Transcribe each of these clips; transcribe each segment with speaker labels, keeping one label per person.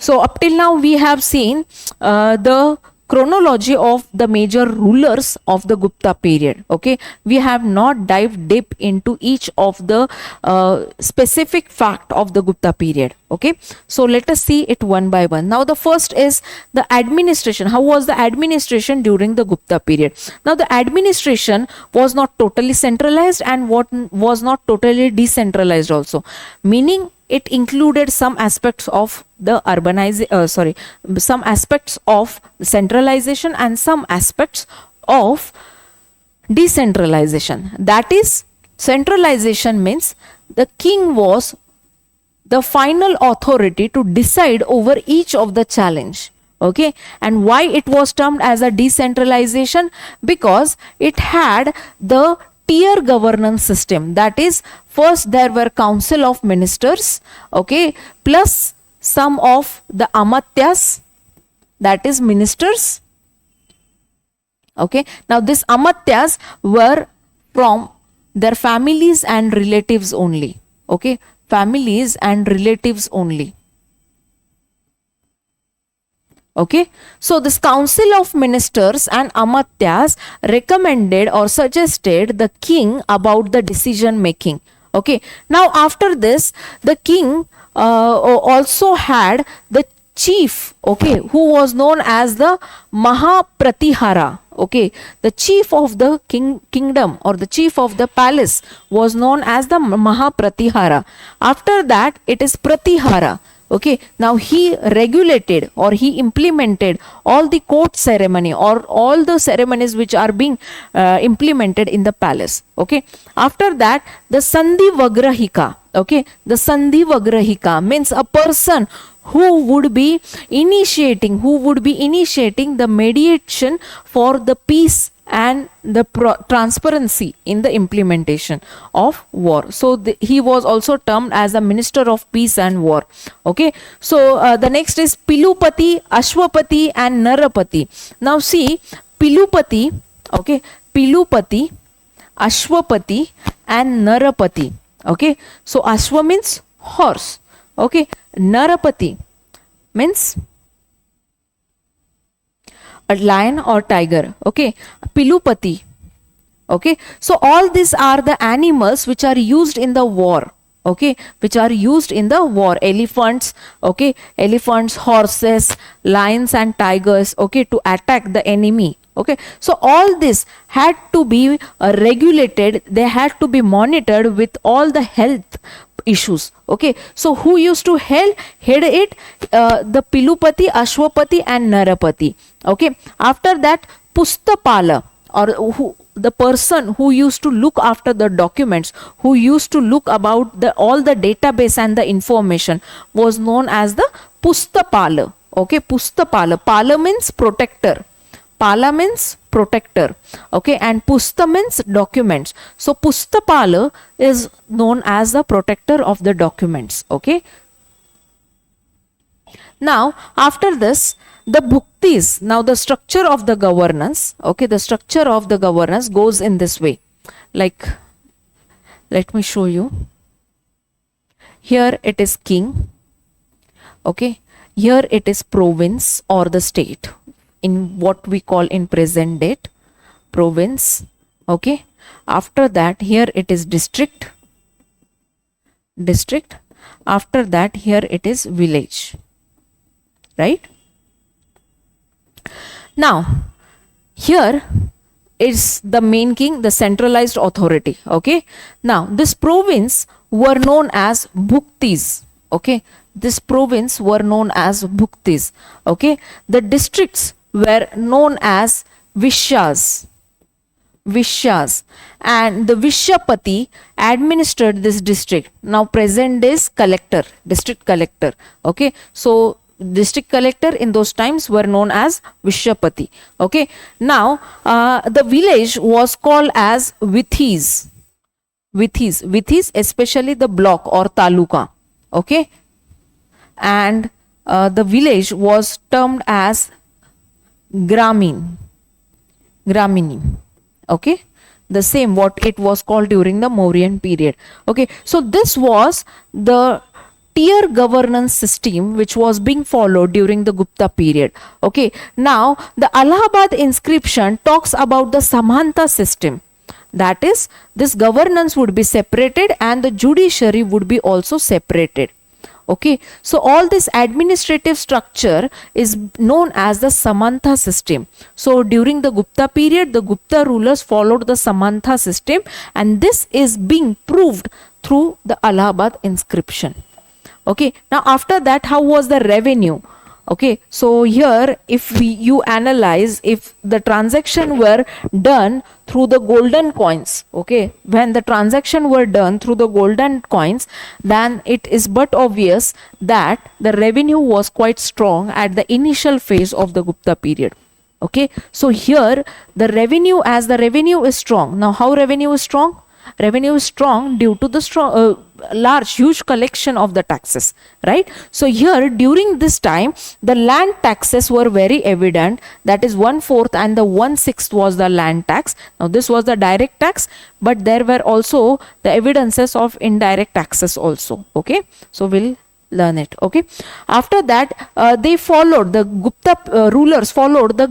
Speaker 1: So up till now we have seen the chronology of the major rulers of the Gupta period. Okay, we have not dived deep into each of the specific fact of the Gupta period. Okay, so let us see it one by one. Now the first is the administration. How was the administration during the Gupta period? Now the administration was not totally centralized and what was not totally decentralized also, meaning it included some aspects of the some aspects of centralization and some aspects of decentralization. That is, centralization means the king was the final authority to decide over each of the challenge. Okay, and why it was termed as a decentralization? Because it had the tier governance system. That is, first there were council of ministers, okay, plus some of the Amatyas, that is ministers. Okay, now this Amatyas were from their families and relatives only. Okay, families and relatives only. Okay, so this council of ministers and Amatyas recommended or suggested the king about the decision making. Okay, now after this, the king also had the chief, okay, who was known as the Mahapratihara. Okay, the chief of the kingdom or the chief of the palace was known as the Mahapratihara. After that, it is Pratihara. Okay, now he regulated or he implemented all the court ceremony or all the ceremonies which are being implemented in the palace. Okay, after that, the Sandhivigrahika. Okay, the Sandhivigrahika means a person who would be initiating the mediation for the peace and the transparency in the implementation of war. So he was also termed as a minister of peace and war. Okay, so the next is Pilupati, Ashwapati and Narapati. Now see, Pilupati, okay, Pilupati, Ashwapati and Narapati. Okay, so Ashwa means horse. Okay, Narapati means a lion or tiger. Okay, Pilupati. Okay, so all these are the animals which are used in the war. Okay, which are used in the war. Elephants, okay, elephants, horses, lions and tigers, okay, to attack the enemy. Okay, so all this had to be regulated, they had to be monitored with all the health issues. Okay, so who used to head it? The Pilupati, Ashwapati and Narapati. Okay, after that, Pustapala, or the person who used to look after the documents, who used to look about all the database and the information, was known as the Pustapala. Okay, Pustapala. Pala means protector. Pala means protector. Okay, and Pusta means documents. So Pustapala is known as the protector of the documents. Okay. Now after this, the bhuktis. Now the structure of the governance. Okay, the structure of the governance goes in this way. Like, let me show you. Here it is king. Okay, here it is province or the state, in what we call in present date province. Okay, after that, here it is district. After that, here it is village. Right? Now here is the main king, the centralized authority. Okay, now this province were known as bhuktis. Okay, this province were known as bhuktis. Okay, the districts were known as Vishyas, and the Vishyapati administered this district. Now present is collector, district collector. Okay, so district collector in those times were known as Vishyapati. Okay, now the village was called as Vithis, especially the block or taluka. Okay, and the village was termed as Gramini. Okay, the same what it was called during the Mauryan period. Okay, so this was the tier governance system which was being followed during the Gupta period. Okay, now the Allahabad inscription talks about the Samanta system. That is, this governance would be separated and the judiciary would be also separated. Okay, so all this administrative structure is known as the Samanta system. So during the Gupta period, the Gupta rulers followed the Samanta system, and this is being proved through the Allahabad inscription. Okay, now after that, how was the revenue? Okay, so here if you analyze, if the transaction were done through the golden coins, okay, when the transaction were done through the golden coins, then it is but obvious that the revenue was quite strong at the initial phase of the Gupta period. Okay, so here the revenue, as the revenue is strong. Now how revenue is strong? Revenue is strong due to the strong, huge collection of the taxes, right? So here during this time, the land taxes were very evident. That is 1/4 and the 1/6 was the land tax. Now this was the direct tax, but there were also the evidences of indirect taxes also. Okay, so we'll learn it. Okay, after that they followed, the Gupta rulers followed the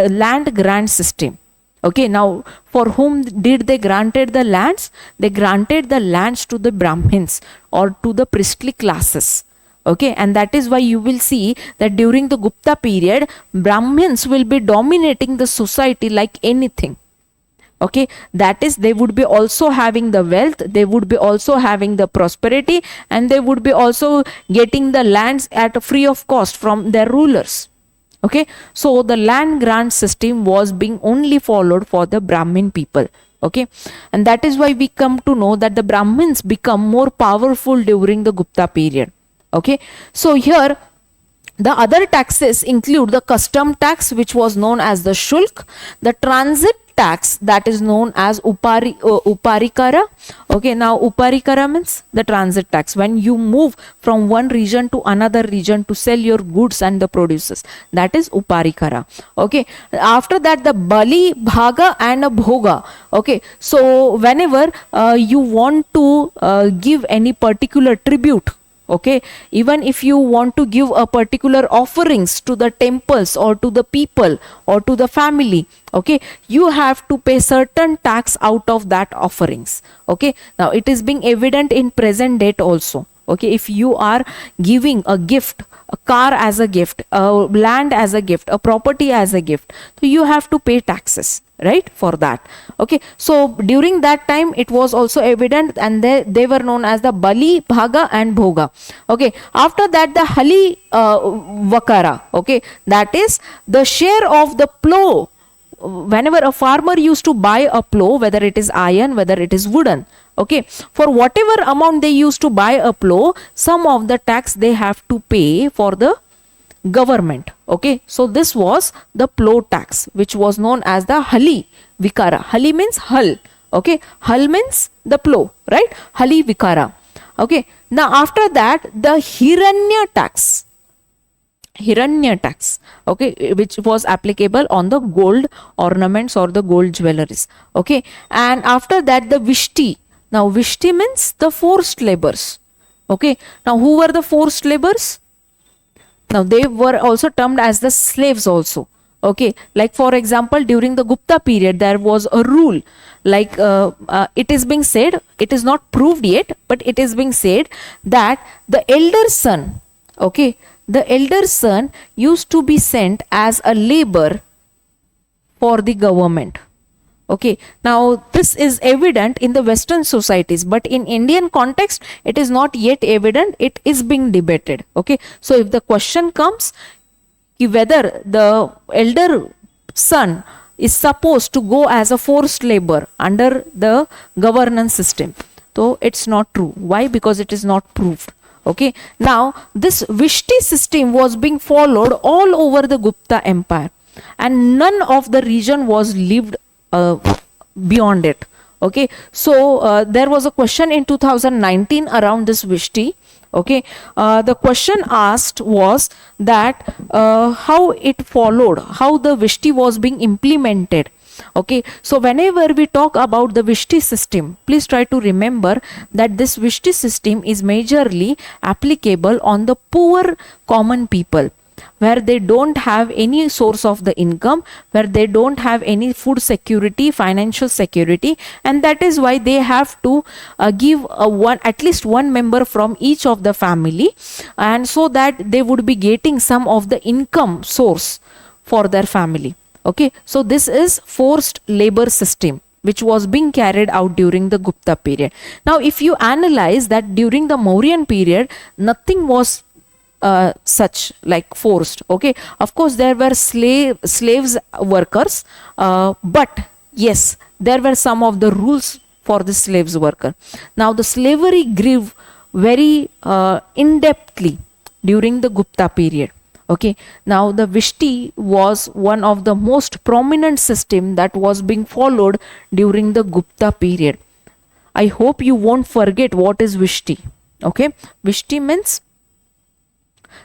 Speaker 1: land grant system. Okay, now for whom did they granted the lands? They granted the lands to the Brahmins or to the priestly classes. Okay, and that is why you will see that during the Gupta period, Brahmins will be dominating the society like anything. Okay, that is, they would be also having the wealth, they would be also having the prosperity, and they would be also getting the lands at free of cost from their rulers. Okay, so the land grant system was being only followed for the Brahmin people. Okay, and that is why we come to know that the Brahmins become more powerful during the Gupta period. Okay, so here the other taxes include the custom tax, which was known as the shulk, the transit tax, that is known as uparikara. Okay, now uparikara means the transit tax, when you move from one region to another region to sell your goods and the produces, that is uparikara. Okay, after that the bali, bhaga and a bhoga. Okay, so whenever you want to give any particular tribute, okay, even if you want to give a particular offerings to the temples or to the people or to the family, okay, you have to pay certain tax out of that offerings. Okay, now it is being evident in present date also. Okay, if you are giving a gift, a car as a gift, a land as a gift, a property as a gift, so you have to pay taxes, right, for that. Okay, so during that time it was also evident, and they were known as the bali, bhaga and bhoga. Okay, after that the hali vakara. Okay, that is the share of the plow. Whenever a farmer used to buy a plow, whether it is iron, whether it is wooden, okay, for whatever amount they used to buy a plow, some of the tax they have to pay for the government. Okay, so this was the plow tax, which was known as the hali vikara. Hali means hull. Okay, hull means the plow, right? Hali vikara. Okay, now after that the hiranya tax. Okay, which was applicable on the gold ornaments or the gold jewelries. Okay, and after that the Visti. Now Visti means the forced labors. Okay, now who were the forced labors? Now they were also termed as the slaves also. Okay, like for example during the Gupta period there was a rule, like it is being said, it is not proved yet, but it is being said that the elder son, okay, the elder son used to be sent as a labor for the government. Okay, now this is evident in the Western societies, but in Indian context it is not yet evident, it is being debated. Okay, so if the question comes whether the elder son is supposed to go as a forced labor under the governance system, so it's not true. Why? Because it is not proved. Okay, now this Visti system was being followed all over the Gupta Empire, and none of the region was lived beyond it. Okay, so there was a question in 2019 around this Visti. Okay, the question asked was that how it followed, how the Visti was being implemented. Okay, so whenever we talk about the Visti system, please try to remember that this Visti system is majorly applicable on the poor common people, where they don't have any source of the income, where they don't have any food security, financial security, and that is why they have to give at least one member from each of the family, and so that they would be getting some of the income source for their family. Okay, so this is forced labor system which was being carried out during the Gupta period. Now if you analyze that during the Mauryan period, nothing was such like forced. Okay, of course there were slaves workers, but yes, there were some of the rules for the slaves worker. Now the slavery grew very in-depthly during the Gupta period. Okay, now the Visti was one of the most prominent system that was being followed during the Gupta period. I hope you won't forget what is Visti. Okay, Visti means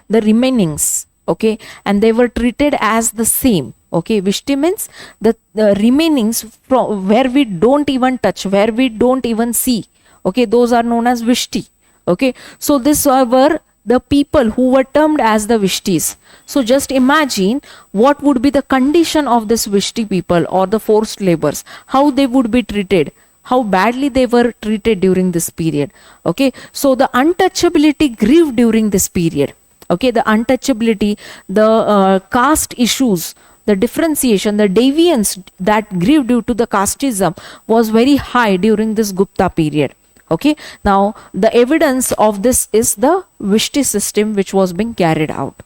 Speaker 1: the remainings. Okay, and they were treated as the same. Okay, Visti means the remainings from where we don't even touch, where we don't even see. Okay, those are known as Visti. Okay, so this were the people who were termed as the Vistis. So just imagine what would be the condition of this Visti people or the forced laborers, how they would be treated, how badly they were treated during this period. Okay, so the untouchability grew during this period. Okay, the untouchability, the caste issues, the differentiation, the deviance that grew due to the casteism was very high during this Gupta period. Okay, now the evidence of this is the Visti system which was being carried out.